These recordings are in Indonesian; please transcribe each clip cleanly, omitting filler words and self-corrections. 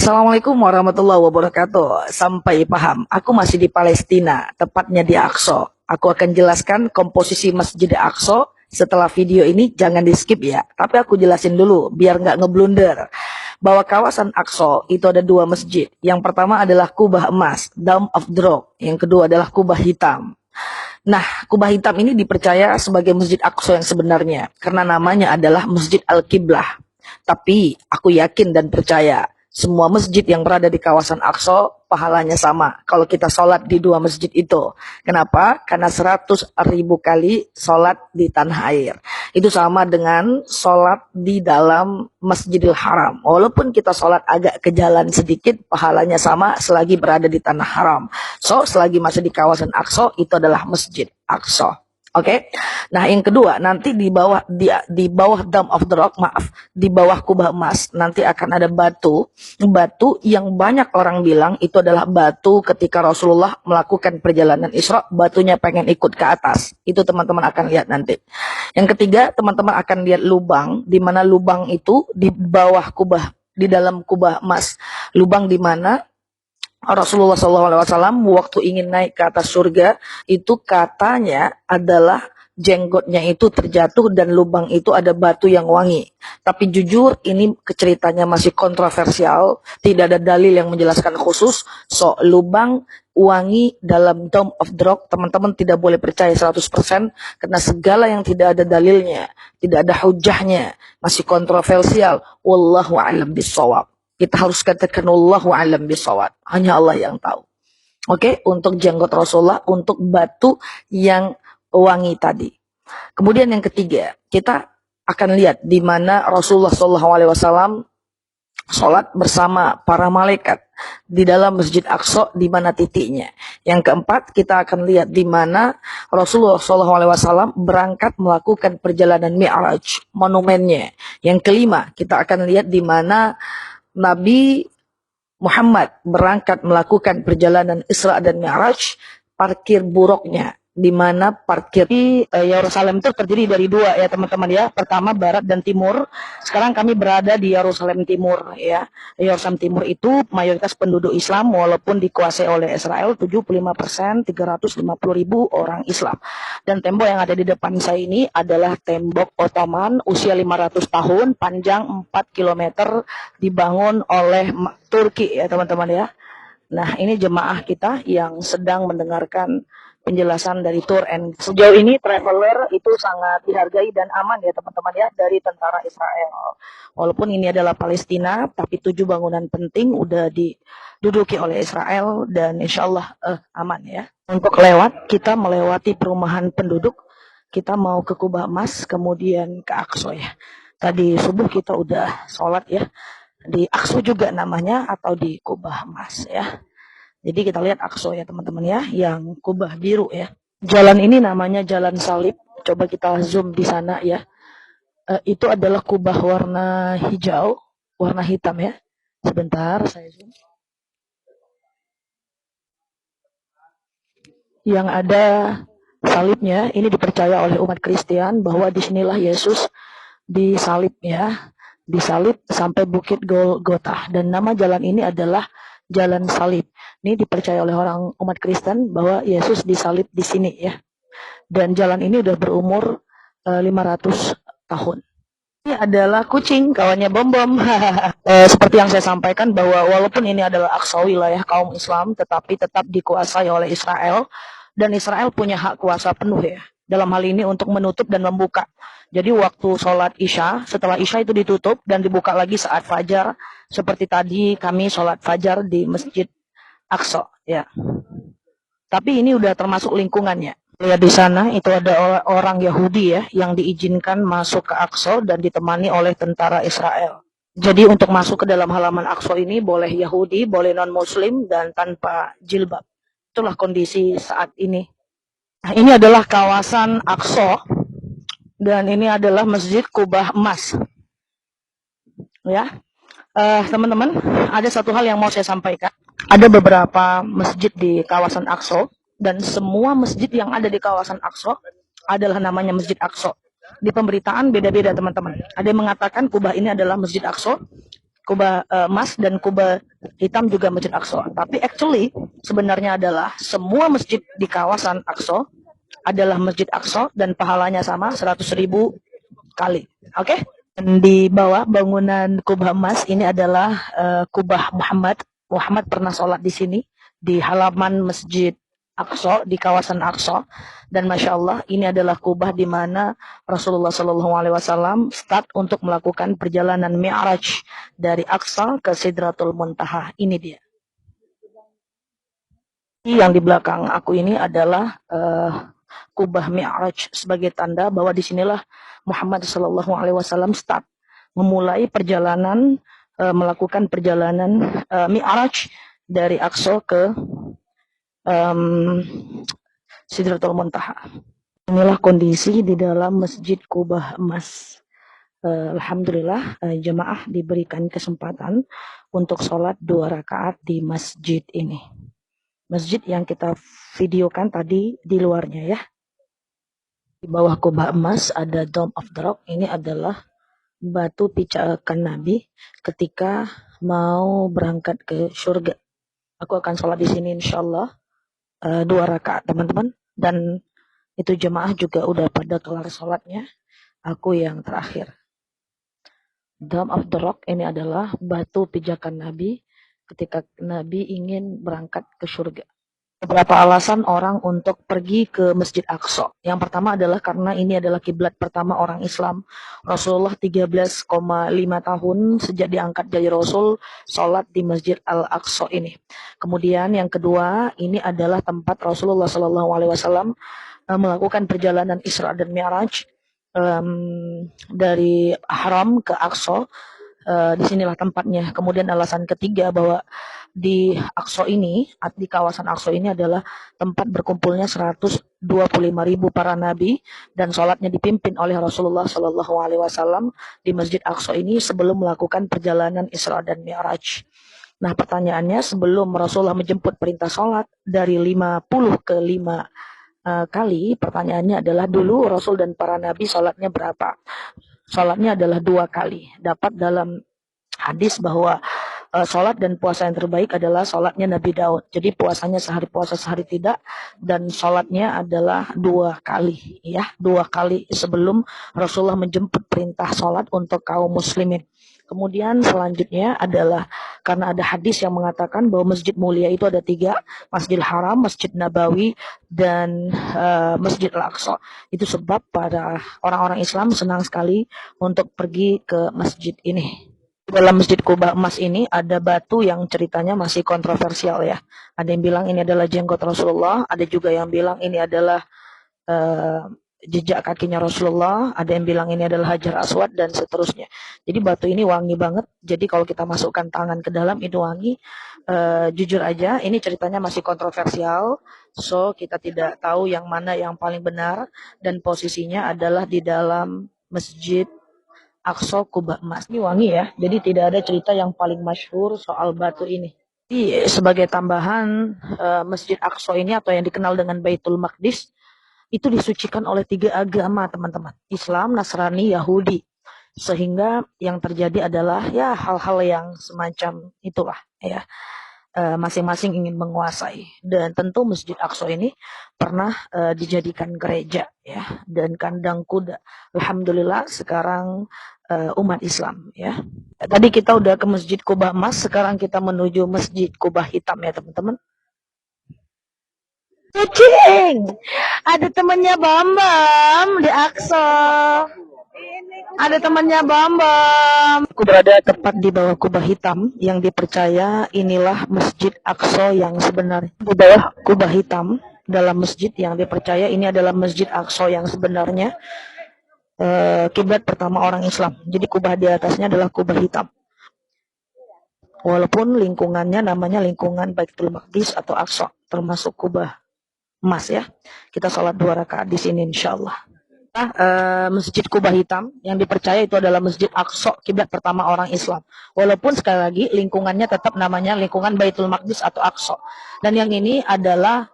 Assalamualaikum warahmatullahi wabarakatuh. Sampai paham, aku masih di Palestina, tepatnya di Aqsa. Aku akan jelaskan komposisi Masjid Aqsa setelah video ini, jangan di skip ya. Tapi aku jelasin dulu, biar nggak ngeblunder. Bahwa kawasan Aqsa itu ada dua masjid. Yang pertama adalah Kubah Emas, Dome of the Rock. Yang kedua adalah Kubah Hitam. Nah, Kubah Hitam ini dipercaya sebagai Masjid Aqsa yang sebenarnya, karena namanya adalah Masjid Al-Qiblah. Tapi aku yakin dan percaya semua masjid yang berada di kawasan Aqsa pahalanya sama kalau kita sholat di dua masjid itu. Kenapa? Karena 100.000 kali sholat di tanah air. Itu sama dengan sholat di dalam Masjidil Haram. Walaupun kita sholat agak ke jalan sedikit, pahalanya sama selagi berada di tanah haram. So, selagi masih di kawasan Aqsa, itu adalah Masjid Aqsa. Oke, nah yang kedua nanti di bawah Dome of the Rock, di bawah Kubah Emas nanti akan ada batu yang banyak orang bilang itu adalah batu ketika Rasulullah melakukan perjalanan Isra, batunya pengen ikut ke atas. Itu teman-teman akan lihat nanti. Yang ketiga, teman-teman akan lihat lubang, di mana lubang itu di bawah di dalam Kubah Emas, lubang di mana Rasulullah SAW waktu ingin naik ke atas surga itu katanya adalah jenggotnya itu terjatuh dan lubang itu ada batu yang wangi. Tapi jujur ini ceritanya masih kontroversial, tidak ada dalil yang menjelaskan khusus. So lubang wangi dalam Dome of the Rock teman-teman tidak boleh percaya 100% karena segala yang tidak ada dalilnya, tidak ada hujahnya, masih kontroversial. Wallahu a'lam bishawab. Kita harus katakan Allahu a'lam bishawab. Hanya Allah yang tahu. Oke, untuk jenggot Rasulullah, untuk batu yang wangi tadi. Kemudian yang ketiga, kita akan lihat di mana Rasulullah SAW sholat bersama para malaikat di dalam Masjid Aqsa, di mana titiknya. Yang keempat, kita akan lihat di mana Rasulullah SAW berangkat melakukan perjalanan Mi'raj, monumennya. Yang kelima, kita akan lihat di mana Nabi Muhammad berangkat melakukan perjalanan Isra dan Mi'raj, parkir buruknya, di mana parkir di Yerusalem itu terdiri dari dua ya teman-teman ya. Pertama barat dan timur. Sekarang kami berada di Yerusalem Timur ya. Yerusalem Timur itu mayoritas penduduk Islam walaupun dikuasai oleh Israel 75%, 350.000 orang Islam. Dan tembok yang ada di depan saya ini adalah tembok Ottoman usia 500 tahun, panjang 4 km, dibangun oleh Turki ya teman-teman ya. Nah, ini jemaah kita yang sedang mendengarkan penjelasan dari tour and sejauh ini traveler itu sangat dihargai dan aman ya teman-teman ya dari tentara Israel. Walaupun ini adalah Palestina, tapi 7 bangunan penting udah diduduki oleh Israel dan insya Allah aman ya. Untuk lewat, kita melewati perumahan penduduk, kita mau ke Kubah Emas, kemudian ke Aqsa ya. Tadi subuh kita udah sholat ya, di Aqsa juga namanya atau di Kubah Emas ya. Jadi kita lihat Aqsa ya teman-teman ya, yang kubah biru ya. Jalan ini namanya Jalan Salib. Coba kita zoom di sana ya. Itu adalah kubah warna hijau, warna hitam ya. Sebentar saya zoom. Yang ada salibnya, ini dipercaya oleh umat Kristen bahwa disinilah Yesus disalib ya. Disalib sampai Bukit Golgota. Dan nama jalan ini adalah Jalan Salib. Ini dipercaya oleh orang umat Kristen bahwa Yesus disalib di sini ya. Dan jalan ini udah berumur 500 tahun. Ini adalah kucing, kawannya Bom-Bom. Seperti yang saya sampaikan bahwa walaupun ini adalah Aqsa wilayah kaum Islam, tetapi tetap dikuasai oleh Israel. Dan Israel punya hak kuasa penuh ya. Dalam hal ini untuk menutup dan membuka. Jadi waktu sholat Isya, setelah Isya itu ditutup dan dibuka lagi saat Fajar. Seperti tadi kami sholat Fajar di Masjid Aqsa ya. Tapi ini udah termasuk lingkungannya. Lihat di sana itu ada orang Yahudi ya yang diizinkan masuk ke Aqsa dan ditemani oleh tentara Israel. Jadi untuk masuk ke dalam halaman Aqsa ini boleh Yahudi, boleh non-Muslim dan tanpa jilbab. Itulah kondisi saat ini. Nah, ini adalah kawasan Aqsa dan ini adalah Masjid Kubah Emas. Ya. Teman-teman, ada satu hal yang mau saya sampaikan. Ada beberapa masjid di kawasan Aqsa dan semua masjid yang ada di kawasan Aqsa adalah namanya Masjid Aqsa. Di pemberitaan beda-beda teman-teman. Ada yang mengatakan kubah ini adalah Masjid Aqsa, kubah emas dan kubah hitam juga Masjid Aqsa. Tapi actually sebenarnya adalah semua masjid di kawasan Aqsa adalah Masjid Aqsa dan pahalanya sama 100.000 kali. Oke? Okay? Dan di bawah bangunan kubah emas ini adalah kubah Muhammad. Muhammad pernah sholat di sini di halaman Masjid Aqsa di kawasan Aqsa. Dan masya Allah ini adalah kubah di mana Rasulullah Shallallahu Alaihi Wasallam start untuk melakukan perjalanan Mi'raj dari Aqsa ke Sidratul Muntaha. Ini dia. Yang di belakang aku ini adalah kubah Mi'raj sebagai tanda bahwa disinilah Muhammad Shallallahu Alaihi Wasallam start memulai perjalanan melakukan perjalanan Mi'raj dari Aqsa ke Sidratul Muntaha. Inilah kondisi di dalam Masjid Kubah Emas. Alhamdulillah jemaah diberikan kesempatan untuk sholat 2 rakaat di masjid ini. Masjid yang kita videokan tadi di luarnya ya. Di bawah kubah emas ada Dome of the Rock. Ini adalah batu pijakan Nabi ketika mau berangkat ke surga. Aku akan sholat di sini insyaallah 2 rakaat teman-teman. Dan itu jemaah juga udah pada kelar sholatnya. Aku yang terakhir. Dome of the Rock ini adalah batu pijakan Nabi ketika Nabi ingin berangkat ke surga. Beberapa alasan orang untuk pergi ke Masjid Aqsa. Yang pertama adalah karena ini adalah kiblat pertama orang Islam. Rasulullah 13,5 tahun sejak diangkat jadi Rasul, sholat di Masjid Al-Aqsa ini. Kemudian yang kedua, ini adalah tempat Rasulullah SAW melakukan perjalanan Isra dan Mi'raj dari Haram ke Aqsa. Disinilah tempatnya. Kemudian alasan ketiga bahwa di Aqsa ini, di kawasan Aqsa ini adalah tempat berkumpulnya 125.000 para nabi dan sholatnya dipimpin oleh Rasulullah Shallallahu Alaihi Wasallam di Masjid Aqsa ini sebelum melakukan perjalanan Isra dan Mi'raj. Nah pertanyaannya, sebelum Rasulullah menjemput perintah sholat dari 50 ke 5 kali, pertanyaannya adalah dulu Rasul dan para nabi sholatnya berapa? Sholatnya adalah 2 kali. Dapat dalam hadis bahwa sholat dan puasa yang terbaik adalah sholatnya Nabi Daud. Jadi puasanya sehari puasa sehari tidak, dan sholatnya adalah 2 kali, ya, 2 kali sebelum Rasulullah menjemput perintah sholat untuk kaum muslimin. Kemudian selanjutnya adalah karena ada hadis yang mengatakan bahwa masjid mulia itu ada 3, Masjidil Haram, Masjid Nabawi, dan Masjid Al-Aqsa. Itu sebab para orang-orang Islam senang sekali untuk pergi ke masjid ini. Dalam Masjid Kubah Emas ini ada batu yang ceritanya masih kontroversial ya. Ada yang bilang ini adalah jenggot Rasulullah, ada juga yang bilang ini adalah jejak kakinya Rasulullah, ada yang bilang ini adalah Hajar Aswad, dan seterusnya. Jadi batu ini wangi banget. Jadi kalau kita masukkan tangan ke dalam itu wangi. Jujur aja ini ceritanya masih kontroversial. So kita tidak tahu yang mana yang paling benar, dan posisinya adalah di dalam Masjid Aqsa Kubah Emas. Ini wangi ya. Jadi tidak ada cerita yang paling masyhur soal batu ini. Jadi sebagai tambahan, Masjid Aqsa ini atau yang dikenal dengan Baitul Maqdis itu disucikan oleh 3 agama teman-teman, Islam, Nasrani, Yahudi. Sehingga yang terjadi adalah ya hal-hal yang semacam itulah ya, masing-masing ingin menguasai. Dan tentu Masjid Aqsa ini pernah dijadikan gereja ya, dan kandang kuda. Alhamdulillah sekarang umat Islam ya. Tadi kita udah ke Masjid Kubah Emas, sekarang kita menuju Masjid Kubah Hitam ya teman-teman. Kucing, ada temannya Bambam di Aqsa. Ada temannya Bambam. Aku berada tepat di bawah kubah hitam yang dipercaya inilah Masjid Aqsa yang sebenarnya. Di bawah kubah hitam dalam masjid yang dipercaya ini adalah Masjid Aqsa yang sebenarnya, kiblat pertama orang Islam. Jadi kubah di atasnya adalah kubah hitam. Walaupun lingkungannya namanya lingkungan Baitul Maqdis atau Aqsa, termasuk kubah emas ya. Kita sholat 2 rakaat di sini insyaallah. Masjid Kubah Hitam yang dipercaya itu adalah Masjid Aqsa, kiblat pertama orang Islam. Walaupun sekali lagi lingkungannya tetap namanya lingkungan Baitul Maqdis atau Aqsa. Dan yang ini adalah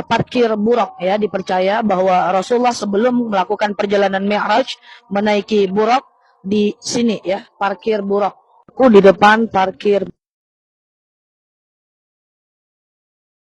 parkir buraq ya, dipercaya bahwa Rasulullah sebelum melakukan perjalanan Mi'raj menaiki buraq di sini ya, parkir buraq. Aku di depan parkir